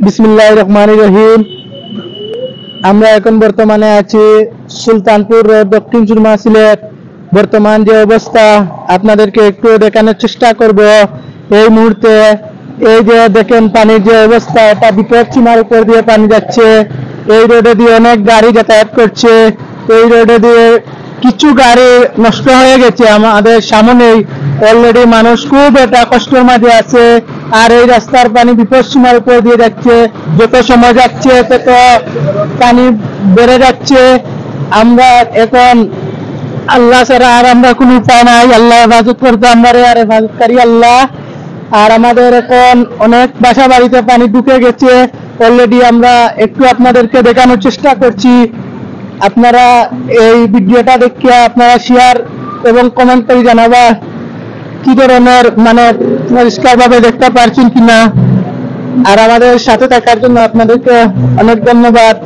বিসমিল্লাহির রহমানির রহিম। আমরা এখন বর্তমানে আছি সুলতানপুর রোড, দক্ষিণ সুরমা, সিলেট। বর্তমান যে অবস্থা আপনাদেরকে একটু দেখানোর চেষ্টা করব। এই মুহূর্তে এই যে দেখেন পানির যে অবস্থা, এটা বিপদ সীমার উপর দিয়ে পানি যাচ্ছে। এই রোডে দিয়ে অনেক গাড়ি যাতায়াত করছে। এই রোডে দিয়ে কিছু গাড়ি নষ্ট হয়ে গেছে আমাদের সামনেই। অলরেডি মানুষ খুব একটা কষ্টের মাঝে আছে। আর এই রাস্তার পানি বিপদ সীমার উপর দিয়ে যাচ্ছে। যত সময় যাচ্ছে তত পানি বেড়ে যাচ্ছে। আমরা এখন আল্লাহ ছাড়া আর আমরা কোনো উপায় নাই। আল্লাহ হেফাজত করতে আমরা আর হেফাজতকারী আল্লাহ। আর আমাদের এখন অনেক বাসা বাড়িতে পানি ঢুকে গেছে অলরেডি। আমরা একটু আপনাদেরকে দেখানোর চেষ্টা করছি। আপনারা এই ভিডিওটা দেখে আপনারা শেয়ার এবং কমেন্ট করে জানাবা কি ধরনের মানে পরিষ্কার ভাবে দেখতে পারছেন কিনা। আর আমাদের সাথে থাকার জন্য আপনাদেরকে অনেক ধন্যবাদ।